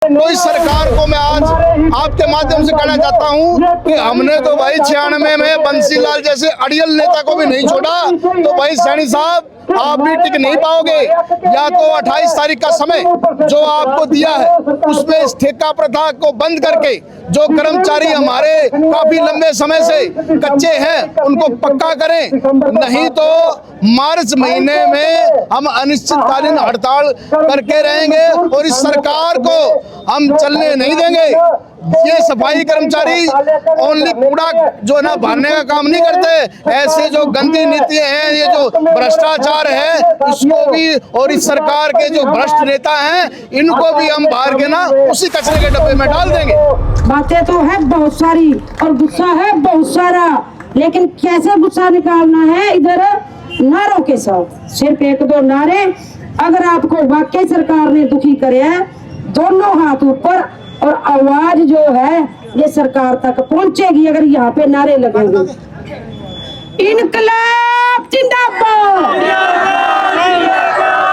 तो इस सरकार को मैं आज आपके माध्यम से कहना चाहता हूं कि हमने तो भाई 96 में बंसीलाल जैसे अड़ियल नेता को भी नहीं छोड़ा, तो भाई सैनी साहब आप भी टिक नहीं पाओगे। या तो 28 तारीख का समय जो आपको दिया है उसमें इस ठेका प्रथा को बंद करके जो कर्मचारी हमारे काफी लंबे समय से कच्चे हैं उनको पक्का करें, नहीं तो मार्च महीने में हम अनिश्चितकालीन हड़ताल करके रहेंगे और इस सरकार को हम चलने नहीं देंगे। ये सफाई कर्मचारी ओनली कूड़ा जो है ना भरने का काम नहीं करते, ऐसे जो गंदी नीतियां हैं, ये जो भ्रष्टाचार है इसको भी, और इस सरकार के जो भ्रष्ट नेता हैं इनको भी हम बाहर के ना उसी कचरे के डब्बे में डाल देंगे। बातें तो है बहुत सारी और गुस्सा है बहुत सारा, लेकिन कैसे गुस्सा निकालना है इधर नारों के साथ। सिर्फ एक दो नारे, अगर आपको वाकई सरकार ने दुखी करे है, दोनों हाथ ऊपर और आवाज जो है ये सरकार तक पहुंचेगी अगर यहाँ पे नारे लगेंगे। इनकलाब जिंदाबाद,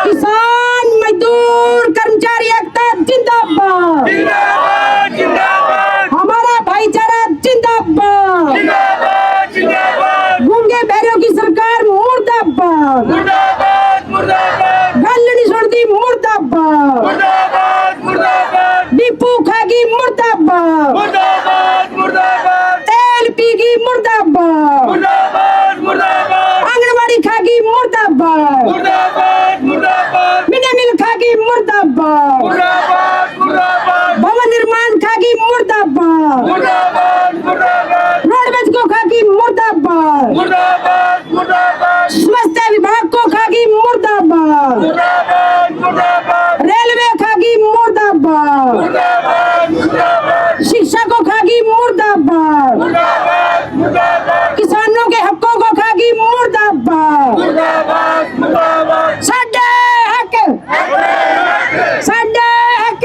किसान मजदूर कर्मचारी एकता जिंदाबाद, हमारा भाईचारा जिंदाबाद, गूंगे बहरों की सरकार मुर्दाबाद, गल नहीं छोड़ती मुर्दाबाद, डिपू खागी मुर्दाबाद, तेल पीगी मुर्दाबाद, आंगनबाड़ी खागी मुर्दाबाद, मिड मील खागी मुर्दाबाद, भवन निर्माण खागी मुर्दाबाद, रोडवेज को खागी मुर्दाबाद, स्वास्थ्य विभाग को खागी मुर्दाबाद, रेलवे खागी मुर्दाबाद, शिक्षा को खागी मुर्दाबाद, किसानों के हकों को खागी मुर्दाबाद, साडे हक साडे हक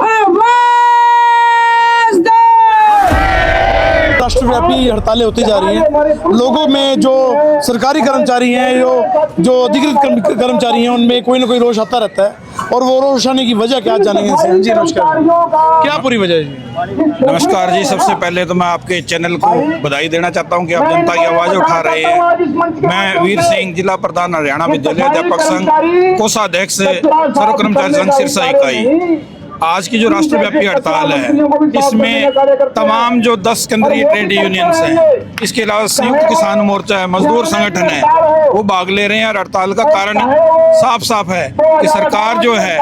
आवाज दो। राष्ट्रव्यापी हड़तालें होती जा रही हैं। लोगों में जो सरकारी कर्मचारी हैं, जो अधिकृत कर्मचारी हैं, उनमें कोई ना कोई रोष आता रहता है और वो रोष आने की वजह क्या जानेंगे इनसे। जी नमस्कार, क्या पूरी वजह है जी? नमस्कार जी, सबसे पहले तो मैं आपके चैनल को बधाई देना चाहता हूं कि आप जनता की आवाज़ उठा रहे हैं। मैं वीर सिंह, जिला प्रधान हरियाणा विद्यालय अध्यापक संघ, कोषाध्यक्ष सर्व कर्मचारी संघ सिरसा इकाई। आज की जो राष्ट्रव्यापी हड़ताल है इसमें तमाम जो 10 केंद्रीय ट्रेड यूनियंस हैं, इसके अलावा संयुक्त किसान मोर्चा है, मजदूर संगठन है, वो भाग ले रहे हैं। और हड़ताल का कारण साफ साफ है कि सरकार जो है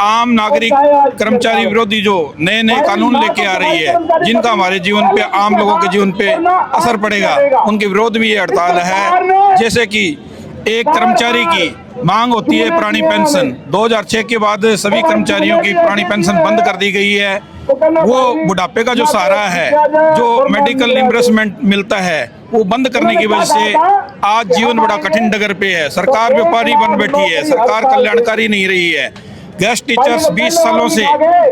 आम नागरिक कर्मचारी विरोधी जो नए नए कानून लेके आ रही है, जिनका हमारे जीवन पे, आम लोगों के जीवन पे असर पड़ेगा, उनके विरोध में ये हड़ताल है। जैसे कि एक कर्मचारी की मांग होती है पुरानी पेंशन, 2006 के बाद सभी कर्मचारियों की पुरानी पेंशन बंद कर दी गई है। वो बुढ़ापे का जो सहारा है, जो मेडिकल रिम्बर्समेंट मिलता है, वो बंद करने की वजह से आज जीवन बड़ा कठिन डगर पे है। सरकार व्यापारी बन बैठी है, सरकार कल्याणकारी नहीं रही है। गेस्ट टीचर्स 20 सालों से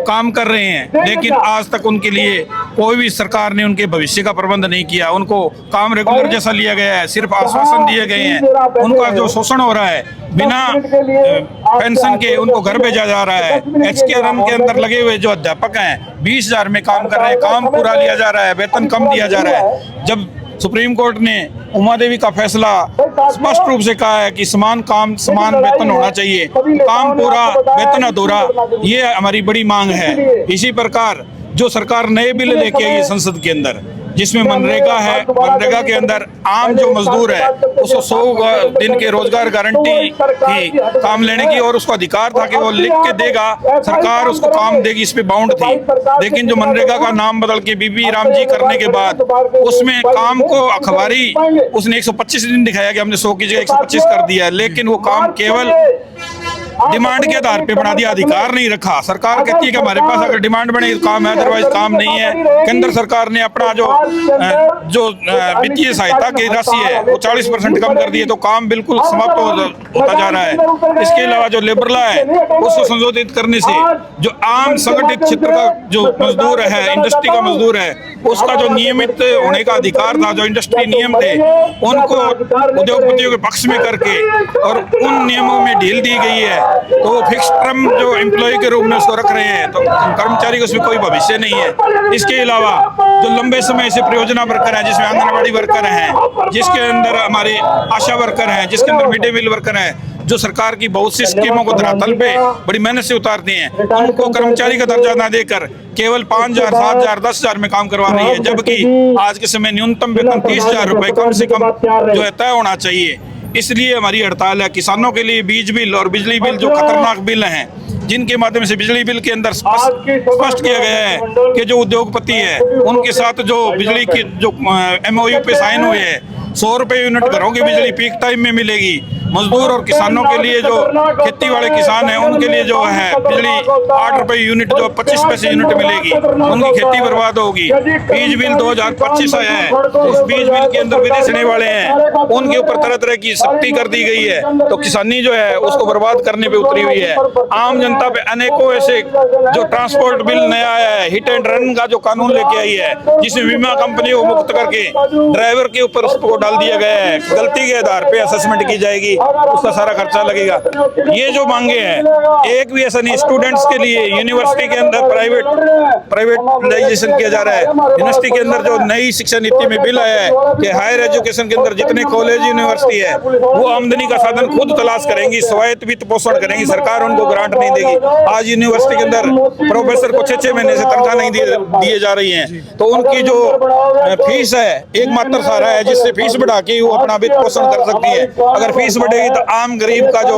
काम कर रहे हैं, लेकिन आज तक उनके लिए कोई भी सरकार ने उनके भविष्य का प्रबंध नहीं किया। उनको काम रेगुलर जैसा लिया गया है, सिर्फ आश्वासन दिए गए हैं। उनका जो शोषण हो रहा है, बिना पेंशन के उनको घर भेजा जा रहा है। HKRM के अंदर लगे हुए जो अध्यापक हैं 20,000 में काम कर रहे हैं, काम पूरा लिया जा रहा है, वेतन कम दिया जा रहा है। जब सुप्रीम कोर्ट ने उमा देवी का फैसला स्पष्ट रूप से कहा है कि समान काम समान वेतन होना चाहिए, काम पूरा वेतन अधूरा, ये हमारी बड़ी मांग है। इसी प्रकार जो सरकार नए बिल लेके आई है संसद के अंदर, जिसमें मनरेगा है, मनरेगा के अंदर आम जो मजदूर है उसको 100 दिन के रोजगार गारंटी थी काम लेने की, और उसको अधिकार था कि वो लिख के देगा, सरकार उसको काम देगी, इस पे बाउंड थी। लेकिन जो मनरेगा का नाम बदल के बीबी राम जी करने के बाद उसमें काम को अखबारी उसने 125 दिन दिखाया कि हमने 100 की जगह 125 कर दिया है, लेकिन वो काम केवल डिमांड के आधार पे बना दिया, अधिकार नहीं रखा। सरकार कहती है कि हमारे पास अगर डिमांड बने तो काम है, अदरवाइज काम नहीं है। केंद्र सरकार ने अपना जो वित्तीय सहायता की राशि है वो 40% कम कर दी है, तो काम बिल्कुल समाप्त होता जा रहा है। इसके अलावा जो लेबर लॉ है उसको संशोधित करने से जो आम संगठित क्षेत्र का जो मजदूर है, इंडस्ट्री का मजदूर है, उसका जो नियमित होने का अधिकार था, जो इंडस्ट्री नियम थे, उनको उद्योगपतियों के पक्ष में करके और उन नियमों में ढील दी गई है, तो वो फिक्स टर्म जो एम्प्लॉय के रूप में उसको रख रहे हैं, तो कर्मचारी को उसमें कोई भविष्य नहीं है। इसके अलावा जो लंबे समय से परियोजना वर्कर हैं, जिसमें आंगनबाड़ी वर्कर हैं, जिसके अंदर हमारे आशा वर्कर हैं, जिसके अंदर मिड डे मील वर्कर हैं, जो सरकार की बहुत सी स्कीमों को धरातल पे बड़ी मेहनत से उतारते हैं, उनको कर्मचारी का दर्जा न देकर केवल 5,000, 7,000, 10,000 में काम करवा रही है, जबकि आज के समय न्यूनतम वेतन 30,000 रुपए कम से कम जो है तय होना चाहिए। इसलिए हमारी हड़ताल है। किसानों के लिए बीज बिल और बिजली बिल जो खतरनाक बिल हैं, जिनके माध्यम से बिजली बिल के अंदर स्पष्ट किया गया है कि जो उद्योगपति है उनके साथ जो बिजली की जो MOU पे साइन हुए हैं, 100 रुपए यूनिट घरों की बिजली पीक टाइम में मिलेगी। मजदूर और किसानों के लिए जो खेती वाले किसान हैं उनके लिए जो है बिजली 8 रुपए यूनिट जो 25 पैसे यूनिट मिलेगी, उनकी खेती बर्बाद होगी। बीज बिल 2025 आया है, उस बीज बिल के अंदर विदेशने वाले हैं, उनके ऊपर तरह तरह की सख्ती कर दी गई है, तो किसानी जो है उसको बर्बाद करने पे उतरी हुई है। आम जनता पे अनेकों ऐसे जो ट्रांसपोर्ट बिल नया आया है, हिट एंड रन का जो कानून लेके आई है, जिसमें बीमा कंपनी को मुक्त करके ड्राइवर के ऊपर उसको डाल दिया गया है, गलती के आधार पे असेसमेंट की जाएगी, उसका सारा खर्चा लगेगा। ये जो मांगे हैं, एक भी ऐसा नहीं। स्टूडेंट्स के लिए यूनिवर्सिटी के अंदर प्राइवेटाइजेशन किया जा रहा है। यूनिवर्सिटी के अंदर जो नई शिक्षा नीति में बिल आया है कि हायर एजुकेशन के अंदर जितने कॉलेज यूनिवर्सिटी है वो आमदनी का साधन खुद तलाश करेंगी, स्वायत्त वित्त पोषण करेंगी, सरकार उनको ग्रांट नहीं देगी। आज यूनिवर्सिटी के अंदर प्रोफेसर को 6-6 महीने से तनख्वाह नहीं दिए जा रही है, तो उनकी जो फीस है एकमात्र सहारा है जिससे फीस बढ़ा के वो अपना वित्त पोषण कर सकती है। अगर फीस बढ़ेगी तो आम गरीब का जो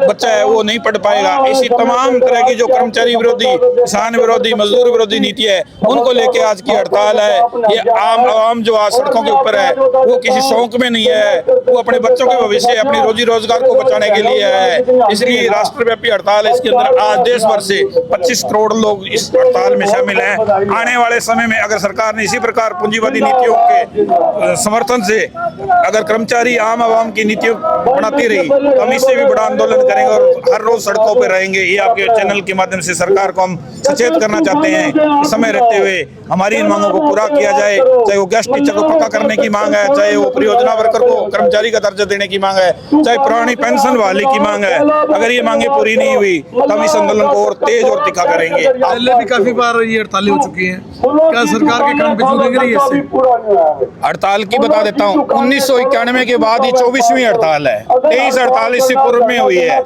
बच्चा है वो नहीं पढ़ पाएगा। इसी तमाम तरह की जो कर्मचारी विरोधी, किसान विरोधी, मजदूर विरोधी नीति है, उनको लेके आज की हड़ताल है। ये आम जो आज सड़कों के ऊपर है वो किसी शौक में नहीं है, वो अपने बच्चों के भविष्य, अपनी रोजी रोजगार को बचाने के लिए है। इसलिए राष्ट्रव्यापी हड़ताल है। इसके अंदर आज देश भर से 25 करोड़ लोग इस हड़ताल में शामिल हैं। आने वाले समय में अगर सरकार ने इसी प्रकार पूंजीवादी नीतियों के समर्थन से अगर कर्मचारी आम आवाम की नीतियों बनाती रही तो हम इससे भी बड़ा आंदोलन करेंगे और हर रोज सड़कों पर रहेंगे। ये आपके चैनल के माध्यम से सरकार को हम सचेत करना चाहते हैं कि समय रहते हुए हमारी इन मांगों को पूरा किया जाए। चाहे वो गेस्ट टीचर को पक्का करने की मांग है, चाहे वो परियोजना वर्कर को कर्मचारी का दर्जा देने की मांग है, चाहे पुरानी पेंशन बहाली की मांग है। अगर ये मांगे पूरी नहीं हुई तो हम इस आंदोलन को और तेज और तीखा करेंगे। पहले भी काफी बार ये हड़तालें हो चुकी हैं, क्या सरकार के कान पे चूड़ी लग रही है इससे? हड़ताल की बता देता हूँ, 1991 के बाद ये 24वीं हड़ताल है। 23 हड़ताल इससे पूर्व में हुई है।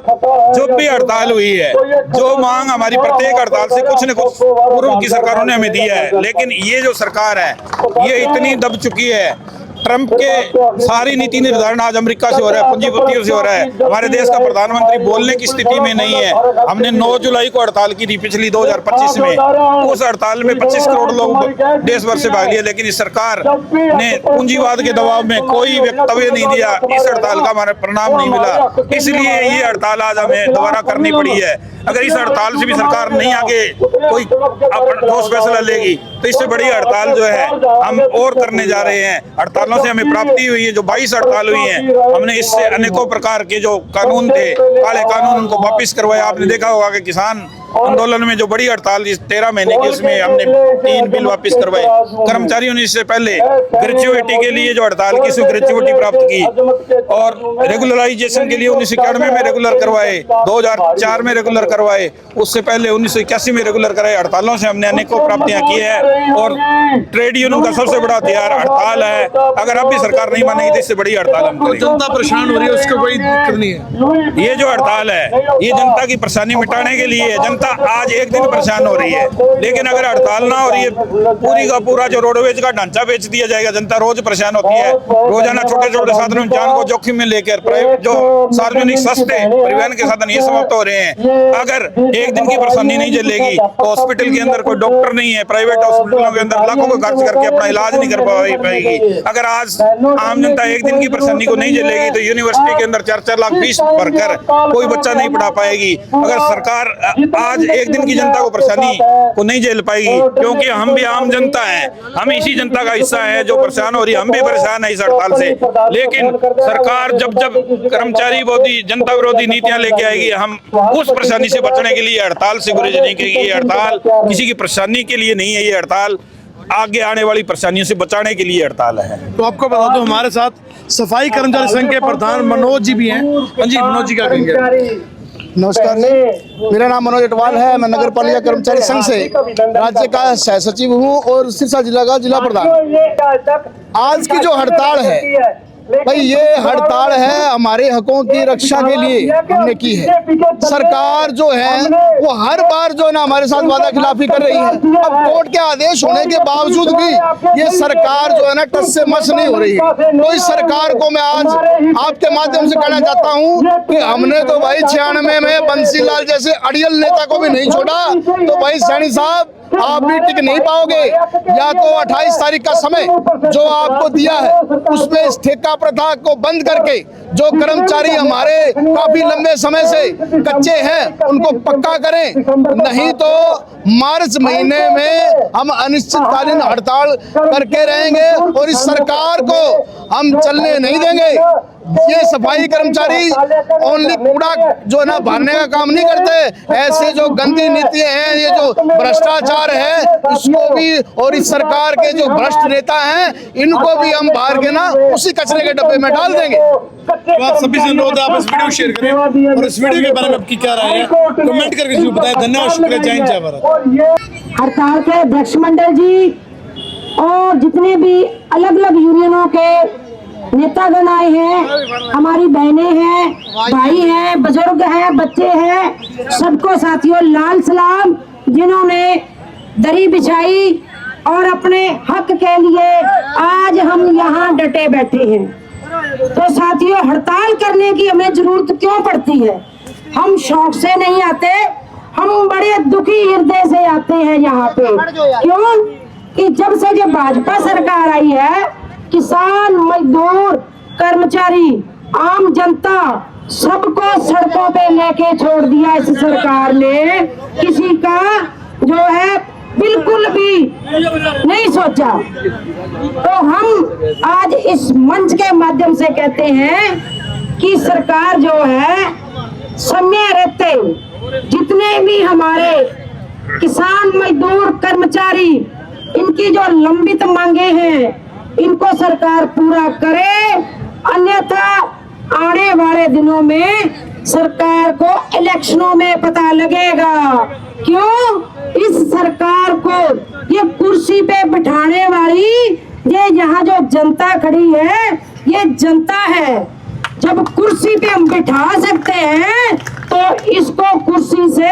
जो भी हड़ताल हुई है, जो मांग हमारी प्रत्येक हड़ताल से कुछ न कुछ पूर्व की सरकारों ने हमें दिया है, लेकिन ये जो सरकार है ये इतनी दब चुकी है। ट्रंप के सारी नीति निर्धारण आज अमेरिका से हो रहा है, पूंजीपतियों से हो रहा है। हमारे देश का प्रधानमंत्री बोलने की स्थिति में नहीं है। हमने 9 जुलाई को हड़ताल की थी पिछली 2025 में। उस हड़ताल में 25 करोड़ लोग देश भर से भाग लिए, लेकिन इस सरकार ने पूंजीवाद के दबाव में कोई वक्तव्य नहीं दिया। इस हड़ताल का हमारा परिणाम नहीं मिला, इसलिए ये हड़ताल आज हमें दोबारा करनी पड़ी है। अगर इस हड़ताल से भी सरकार नहीं आगे कोई ठोस फैसला लेगी तो इससे बड़ी हड़ताल जो है हम और करने जा रहे हैं। हड़तालों से हमें प्राप्ति हुई है, जो 22 हड़ताल हुई हैं, हमने इससे अनेकों प्रकार के जो कानून थे, काले कानून, उनको वापस करवाया। आपने देखा होगा कि किसान आंदोलन में जो बड़ी हड़ताल 13 महीने की, उसमें हमने 3 बिल वापस करवाए। कर्मचारियों ने इससे पहले ग्रेजुएटी के लिए जो हड़ताल की, उसमें ग्रेजुएटी प्राप्त की और रेगुलराइजेशन के लिए 1991 में रेगुलर करवाए, 2004 में रेगुलर करवाए, उससे पहले 1981 में रेगुलर कराए। हड़तालों से हमने अनेकों प्राप्तियां की है और ट्रेड यूनियन का सबसे बड़ा हथियार हड़ताल है। अगर अब भी सरकार नहीं मानेगी तो इससे बड़ी हड़ताल हम करेंगे। जनता परेशान हो रही है, उसका कोई दिक्कत नहीं है। ये जो हड़ताल है ये जनता की परेशानी मिटाने के लिए है। जनता आज एक दिन परेशान हो रही है, लेकिन अगर हड़ताल ना और ये पूरी का पूरा जो रोडवेज का ढांचा बेच दिया जाएगा, जनता रोज परेशान होती है। रोजाना छोटे छोटे साधनों जान को जोखिम में लेकर प्राइवेट जो सार्वजनिक सस्ते परिवहन के साधन ये समाप्त हो रहे हैं। अगर एक दिन की परेशानी नहीं झेलेगी तो हॉस्पिटल के अंदर कोई डॉक्टर नहीं है, प्राइवेट हॉस्पिटलों के अंदर लाखों का खर्च करके अपना इलाज नहीं कर पाएगी। अगर आज आम जनता एक दिन की परेशानी को नहीं झेलेगी तो यूनिवर्सिटी के अंदर 4-4 लाख फीस भरकर कोई बच्चा नहीं पढ़ा पाएगी। अगर सरकार आज एक दिन की जनता को परेशानी को नहीं झेल पाएगी, क्योंकि हम भी आम जनता हैं, हम इसी जनता का हिस्सा है जो परेशान हो रही है। हम भी परेशान है इस हड़ताल से, लेकिन सरकार जब जब कर्मचारी विरोधी, जनता विरोधी नीतियां लेके आएगी, हम उस परेशानी से बचने के लिए हड़ताल से गुरेज नहीं करेगी। ये हड़ताल किसी की परेशानी के लिए नहीं है, ये हड़ताल आगे आने वाली परेशानियों से बचाने के लिए हड़ताल है। तो आपको बता दूं हमारे साथ सफाई कर्मचारी संघ के प्रधान मनोज जी भी हैं। हाँ जी, मनोज जी क्या कहेंगे? नमस्कार जी, मेरा नाम मनोज अटवाल है। मैं नगर पालिका कर्मचारी संघ से राज्य का सह सचिव हूँ और सिरसा जिला का जिला प्रधान। आज की जो हड़ताल है भाई, ये हड़ताल है हमारे हकों की रक्षा के लिए हमने की है। सरकार जो है वो हर बार जो है ना हमारे साथ वादा खिलाफी कर रही है। अब कोर्ट के आदेश होने के बावजूद भी ये सरकार जो है ना टस से मस नहीं हो रही है। तो इस सरकार को मैं आज आपके माध्यम से कहना चाहता हूँ कि हमने तो भाई 96 में बंसी लाल जैसे अड़ियल नेता को भी नहीं छोड़ा। तो भाई सैनी साहब, आप भी टिक नहीं पाओगे। या तो 28 तारीख का समय जो आपको दिया है उसमें इस ठेका प्रथा को बंद करके जो कर्मचारी हमारे काफी लंबे समय से कच्चे हैं उनको पक्का करें, नहीं तो मार्च महीने में हम अनिश्चितकालीन हड़ताल करके रहेंगे और इस सरकार को हम चलने नहीं देंगे। ये सफाई कर्मचारी ओनली कूड़ा जो है ना भरने का काम नहीं करते। ऐसे जो गंदी नीतियां हैं, ये जो भ्रष्टाचार है, इसको भी और इस सरकार के जो भ्रष्ट नेता हैं इनको भी हम बाहर के ना उसी कचरे के डब्बे में डाल देंगे। तो आप सभी से अनुरोध है आप इस वीडियो शेयर करें और इस वीडियो के बारे में आपकी क्या राय है कमेंट करके जरूर बताएं। धन्यवाद, शुक्रिया, जय हिंद, जय भारत। हड़ताल के अध्यक्ष मंडल जी और जितने भी अलग अलग यूनियनों के नेतागण आए हैं, हमारी बहनें हैं, भाई हैं, बुजुर्ग हैं, बच्चे हैं, सबको साथियों लाल सलाम, जिन्होंने दरी बिछाई और अपने हक के लिए आज हम यहाँ डटे बैठे हैं। तो साथियों, हड़ताल करने की हमें जरूरत क्यों पड़ती है? हम शौक से नहीं आते, हम बड़े दुखी हृदय से आते हैं यहाँ पे। क्यों कि जब से जब भाजपा सरकार आई है, किसान, मजदूर, कर्मचारी, आम जनता सबको सड़कों पे लेके छोड़ दिया इस सरकार ने। किसी का जो है बिल्कुल भी नहीं सोचा। तो हम आज इस मंच के माध्यम से कहते हैं कि सरकार जो है समय रहते जितने भी हमारे किसान, मजदूर, कर्मचारी, इनकी जो लंबित मांगे हैं इनको सरकार पूरा करे, अन्यथा आने वाले दिनों में सरकार को इलेक्शनों में पता लगेगा। क्यों? इस सरकार को ये कुर्सी पे बिठाने वाली ये यहाँ जो जनता खड़ी है ये जनता है। जब कुर्सी पे हम बिठा सकते हैं तो इसको कुर्सी से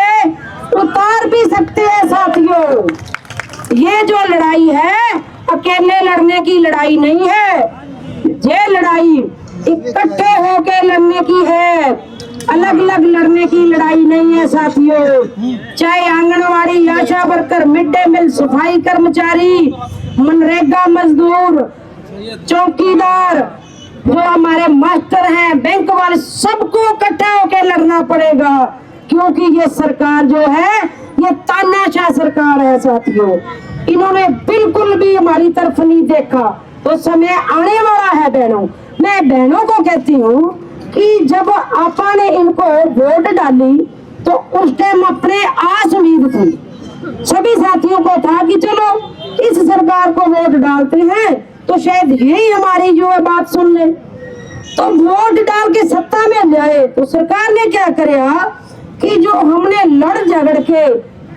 उतार भी सकते हैं। साथियों, ये जो लड़ाई है अकेले लड़ने की लड़ाई नहीं है, ये लड़ाई इकट्ठे होके लड़ने की है, अलग अलग लड़ने की लड़ाई नहीं है साथियों। चाहे आंगनवाड़ी, आशा वर्कर, मिड डे मील, सफाई कर्मचारी, मनरेगा मजदूर, चौकीदार, जो हमारे मास्टर हैं, बैंक वाले, सबको इकट्ठा होके लड़ना पड़ेगा। क्योंकि ये सरकार जो है ये तानाशाह सरकार है साथियों। इन्होंने बिल्कुल भी हमारी तरफ नहीं देखा। तो समय आने वाला है बहनों, मैं बहनों को कहती हूँ कि जब आपा ने इनको वोट डाली तो उस टाइम अपने आस उम्मीद थी, सभी साथियों को था कि चलो इस सरकार को वोट डालते हैं तो शायद यही हमारी जो है बात सुन ले। तो वोट डाल के सत्ता में जाए तो सरकार ने क्या किया कि जो हमने लड़ झगड़ के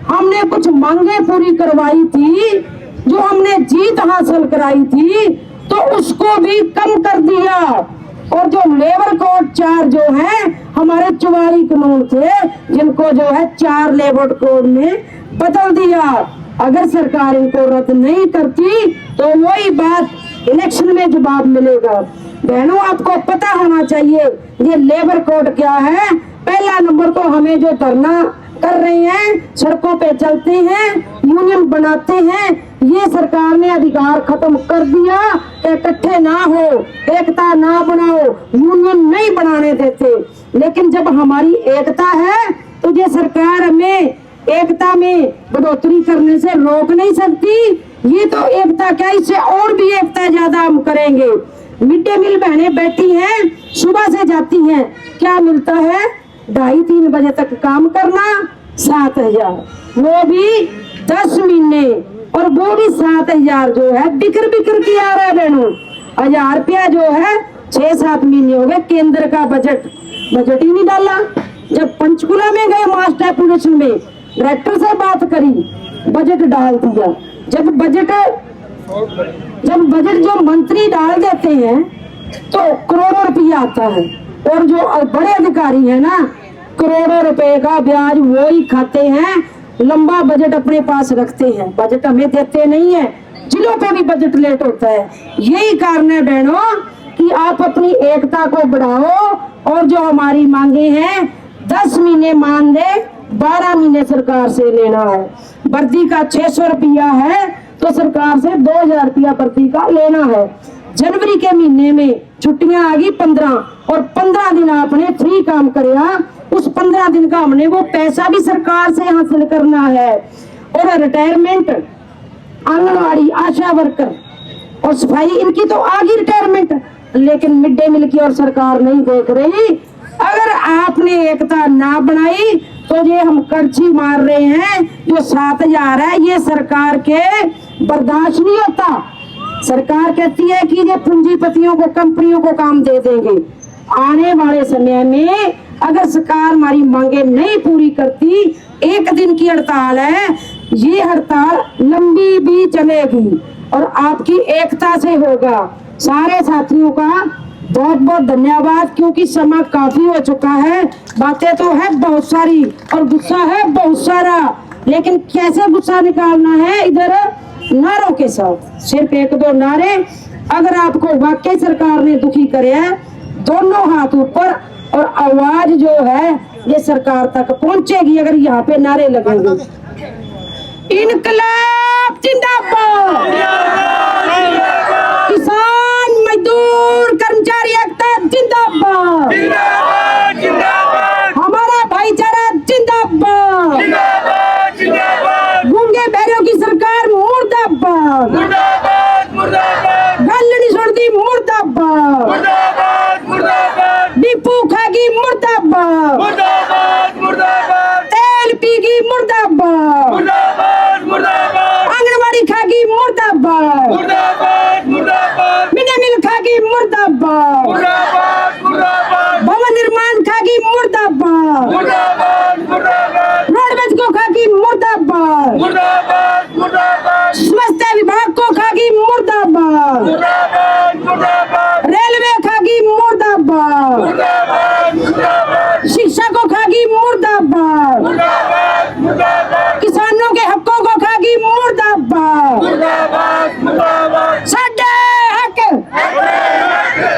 हमने कुछ मांगे पूरी करवाई थी, जो हमने जीत हासिल कराई थी, तो उसको भी कम कर दिया। और जो लेबर कोड 4 जो है हमारे 44 कानून थे, जिनको जो है 4 लेबर कोड में बदल दिया। अगर सरकार इनको रद्द नहीं करती तो वही बात इलेक्शन में जवाब मिलेगा। बहनों, आपको पता होना चाहिए ये लेबर कोड क्या है। पहला नंबर तो हमें जो धरना कर रहे हैं, सड़कों पे चलते हैं, यूनियन बनाते हैं, ये सरकार ने अधिकार खत्म कर दिया। इकट्ठे ना हो, एकता ना बनाओ, यूनियन नहीं बनाने देते। लेकिन जब हमारी एकता है तो ये सरकार हमें एकता में बढ़ोतरी करने से रोक नहीं सकती। ये तो एकता क्या, इससे और भी एकता ज्यादा हम करेंगे। मिड डे मील बहनें बैठी हैं, सुबह से जाती हैं, क्या मिलता है? 2:30-3 बजे तक काम करना, 7,000, वो भी 10 महीने। और वो भी 7,000 जो है बिकर के आ रहा है बहनों। 1,000 रुपया जो है 6-7 महीने हो गए केंद्र का बजट ही नहीं डाला। जब पंचकुला में गए मास डेपुटेशन में डायरेक्टर से बात करी, बजट डाल दिया। जब बजट जो मंत्री डाल देते हैं तो करोड़ों रुपया आता है, और जो बड़े अधिकारी है ना करोड़ों रुपए का ब्याज वो ही खाते हैं, लंबा बजट अपने पास रखते हैं, बजट हमें देते नहीं है, जिलों पे भी बजट लेट होता है। यही कारण है बहनों कि आप अपनी एकता को बढ़ाओ, और जो हमारी मांगे हैं 10 महीने मान दे, 12 महीने सरकार से लेना है। वर्दी का 600 रुपया है तो सरकार से 2,000 रुपया वर्दी का लेना है। जनवरी के महीने में छुट्टियां आ गई 15, और 15 दिन आपने फ्री काम कराया, उस 15 दिन का हमने वो पैसा भी सरकार से हासिल करना है। और रिटायरमेंट आंगनवाड़ी आशा वर्कर और सफाई, इनकी तो आ गई रिटायरमेंट, लेकिन मिड डे मील की और सरकार नहीं देख रही। अगर आपने एकता ना बनाई तो ये हम कर्ची मार रहे हैं, जो 7,000 है ये सरकार के बर्दाश्त नहीं होता। सरकार कहती है कि ये पूंजीपतियों को, कंपनियों को काम दे देंगे। आने वाले समय में अगर सरकार हमारी मांगे नहीं पूरी करती, 1 दिन की हड़ताल है, ये हड़ताल लंबी भी चलेगी और आपकी एकता से होगा। सारे साथियों का बहुत बहुत धन्यवाद, क्योंकि समय काफी हो चुका है। बातें तो है बहुत सारी और गुस्सा है बहुत सारा, लेकिन कैसे गुस्सा निकालना है इधर नारों के साथ। सिर्फ 1-2 नारे, अगर आपको वाकई सरकार ने दुखी करे है, दोनों हाथ ऊपर, और आवाज जो है ये सरकार तक पहुंचेगी अगर यहाँ पे नारे लगेंगे। इनकलाब जिंदाबाद, किसान मजदूर कर्मचारी एकता जिंदाबाद, हमारा भाईचारा जिंदाबाद, गूंगे बहरों की सरकार मुर्दाबाद, गल नहीं छोड़ती मुर्दाबाद, डिपू खागी मुर्दाबाद, तेल पीगी मुर्दाबाद, आंगनवाड़ी खागी मुर्दाबाद, मिड डे मील खागी मुर्दाबाद, भवन निर्माण खागी मुर्दाबाद, रोडवेज को खागी मुर्दाबाद, स्वास्थ्य विभाग को खागी मुर्दाबाद, रेलवे खागी मुर्दाबाद, शिक्षा को खागी मुर्दाबाद, किसानों के हकों को खागी मुर्दाबाद, साडे हक,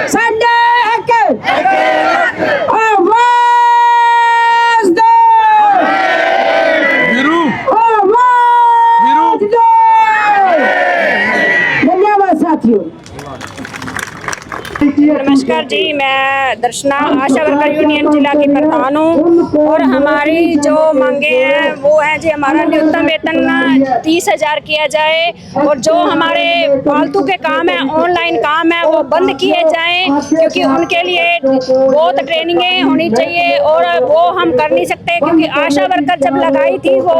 साडे हक, आवाज दो, आवाज दो। धन्यवाद साथियों। नमस्कार जी, मैं दर्शना आशा वर्कर यूनियन जिला की प्रधान हूँ, और हमारी जो मांगे हैं वो है जी, हमारा न्यूनतम वेतन 30,000 किया जाए, और जो हमारे फालतू के काम है, ऑनलाइन काम है, वो बंद किए जाएं, क्योंकि उनके लिए बहुत ट्रेनिंगें होनी चाहिए और वो हम कर नहीं सकते, क्योंकि आशा वर्कर जब लगाई थी वो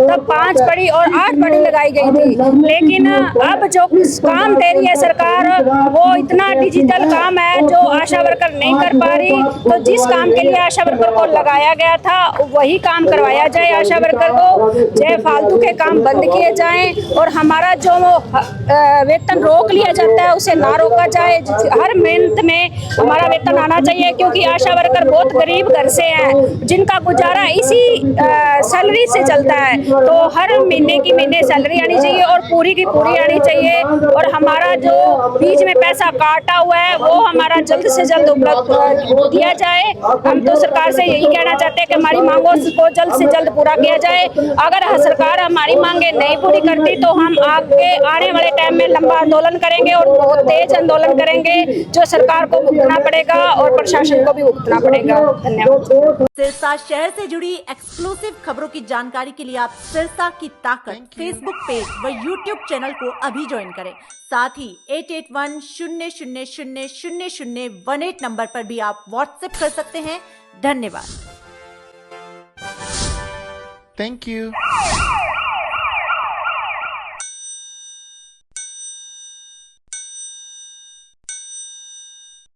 तब 5 पढ़ी और 8 पढ़ी लगाई गई थी, लेकिन अब जो काम दे रही है सरकार वो इतना डिजिटल काम है जो आशा वर्कर नहीं कर पा रही। तो जिस काम के लिए आशा वर्कर को लगाया गया था वही काम करवाया जाए आशा वर्कर को, चाहे फालतू के काम बंद किए जाएं, और हमारा जो वेतन रोक लिया जाता है उसे ना रोका जाए। हर मंथ में हमारा वेतन आना चाहिए, क्योंकि आशा वर्कर बहुत गरीब घर से हैं, जिनका गुजारा इसी सैलरी से चलता है। तो हर महीने की महीने सैलरी आनी चाहिए और पूरी की पूरी आनी चाहिए, और हमारा जो बीच में पैसा काटा हुआ है वो हमारा जल्द से जल्द उपलब्ध दिया जाए। हम तो सरकार से यही कहना चाहते हैं कि हमारी मांगों को जल्द से जल्द पूरा किया जाए। अगर सरकार हमारी मांगे नहीं पूरी करती तो हम आगे आने वाले टाइम में लंबा आंदोलन करेंगे और बहुत तेज आंदोलन करेंगे, जो सरकार को भुगतना पड़ेगा और प्रशासन को भी भुगतना पड़ेगा। धन्यवाद। सिरसा शहर से जुड़ी एक्सक्लूसिव खबरों की जानकारी के लिए आप सिरसा की ताकत फेसबुक पेज व यूट्यूब चैनल को अभी ज्वाइन करें। साथ ही 8810000018 नंबर पर भी आप व्हाट्सएप कर सकते हैं। धन्यवाद। Thank you.